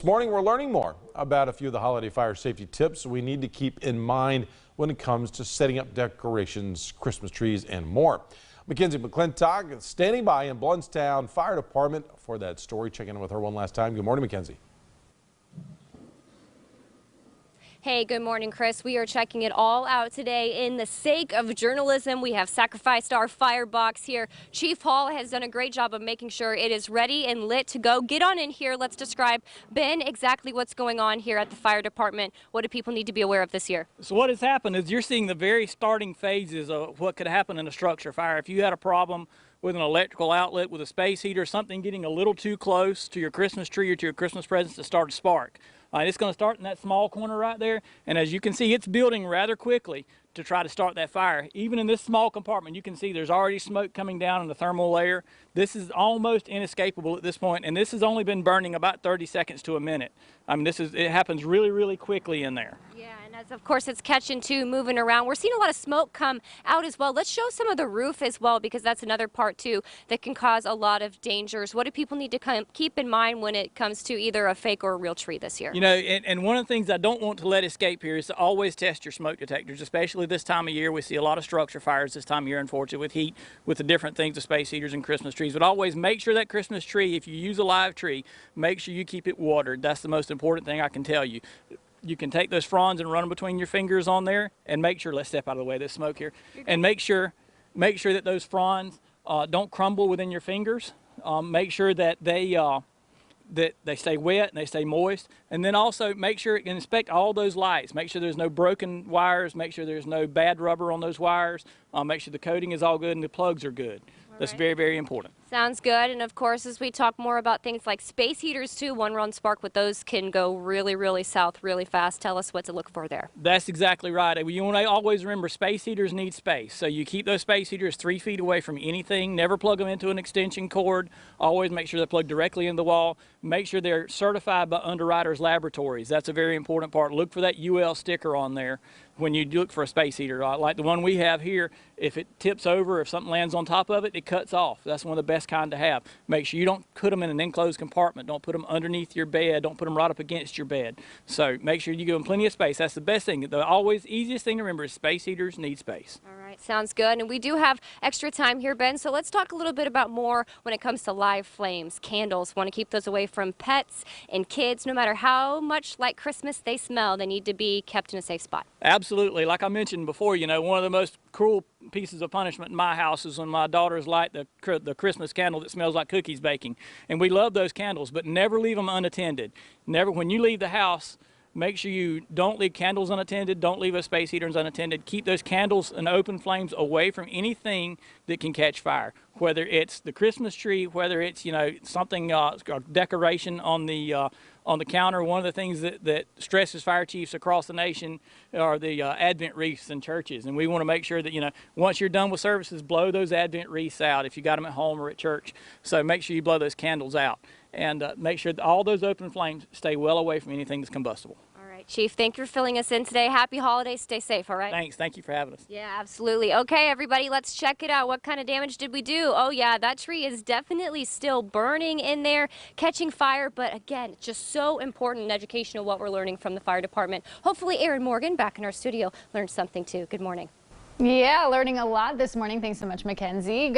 This morning, we're learning more about a few of the holiday fire safety tips we need to keep in mind when it comes to setting up decorations, Christmas trees, and more. Mackenzie McClintock is standing by in Blountstown Fire Department for that story. Checking in with her one last time. Good morning, Mackenzie. Hey, good morning, Chris. We are checking it all out today. In the sake of journalism, we have sacrificed our firebox here. Chief Hall has done a great job of making sure it is ready and lit to go. Get on in here. Let's describe, Ben, exactly what's going on here at the fire department. What do people need to be aware of this year? So what has happened is you're seeing the very starting phases of what could happen in a structure fire. If you had a problem with an electrical outlet, with a space heater, something getting a little too close to your Christmas tree or to your Christmas presents to start a spark. It's going to start in that small corner right there, and as you can see, it's building rather quickly to try to start that fire. Even in this small compartment, you can see there's already smoke coming down in the thermal layer. This is almost inescapable at this point, and this has only been burning about 30 seconds to a minute. I mean, it happens really, really quickly in there. Yeah, and as of course it's catching too, moving around. We're seeing a lot of smoke come out as well. Let's show some of the roof as well, because that's another part too that can cause a lot of dangers. What do people need to keep in mind when it comes to either a fake or a real tree this year? You know, and one of the things I don't want to let escape here is to always test your smoke detectors, especially this time of year. We see a lot of structure fires this time of year, unfortunately, with heat, with the different things of space heaters and Christmas trees. But always make sure that Christmas tree, if you use a live tree, make sure you keep it watered. That's the most important thing I can tell you. You can take those fronds and run them between your fingers on there, and make sure, let's step out of the way of this smoke here, and make sure that those fronds don't crumble within your fingers. Make sure that they stay wet and they stay moist, and then also make sure and inspect all those lights. Make sure there's no broken wires, make sure there's no bad rubber on those wires, make sure the coating is all good and the plugs are good. That's very, very important. Sounds good. And of course, as we talk more about things like space heaters too, one run spark with those can go really, really south really fast. Tell us what to look for there. That's exactly right. You want to always remember, space heaters need space. So you keep those space heaters 3 feet away from anything. Never plug them into an extension cord. Always make sure they're plugged directly in the wall. Make sure they're certified by Underwriters Laboratories. That's a very important part. Look for that UL sticker on there when you look for a space heater. Like the one we have here, if it tips over, if something lands on top of it, it cuts off. That's one of the best kind to have. Make sure you don't put them in an enclosed compartment. Don't put them underneath your bed. Don't put them right up against your bed. So make sure you give them plenty of space. That's the best thing. The always easiest thing to remember is space heaters need space. All right, sounds good. And we do have extra time here, Ben, so let's talk a little bit about more when it comes to live flames, candles. Want to keep those away from pets and kids. No matter how much like Christmas they smell, they need to be kept in a safe spot. Absolutely. Like I mentioned before, you know, one of the most cruel pieces of punishment in my house is when my daughters light the Christmas candle that smells like cookies baking. And we love those candles, but never leave them unattended. Never, when you leave the house, make sure you don't leave candles unattended, don't leave those space heaters unattended. Keep those candles and open flames away from anything that can catch fire. Whether it's the Christmas tree, whether it's, you know, something, decoration on the counter. One of the things that stresses fire chiefs across the nation are the Advent wreaths in churches. And we want to make sure that, you know, once you're done with services, blow those Advent wreaths out if you got them at home or at church. So make sure you blow those candles out. And make sure that all those open flames stay well away from anything that's combustible. All right, Chief, thank you for filling us in today. Happy holidays. Stay safe, all right? Thanks. Thank you for having us. Yeah, absolutely. Okay, everybody, let's check it out. What kind of damage did we do? Oh, yeah, that tree is definitely still burning in there, catching fire. But again, just so important and educational what we're learning from the fire department. Hopefully, Erin Morgan, back in our studio, learned something too. Good morning. Yeah, learning a lot this morning. Thanks so much, Mackenzie.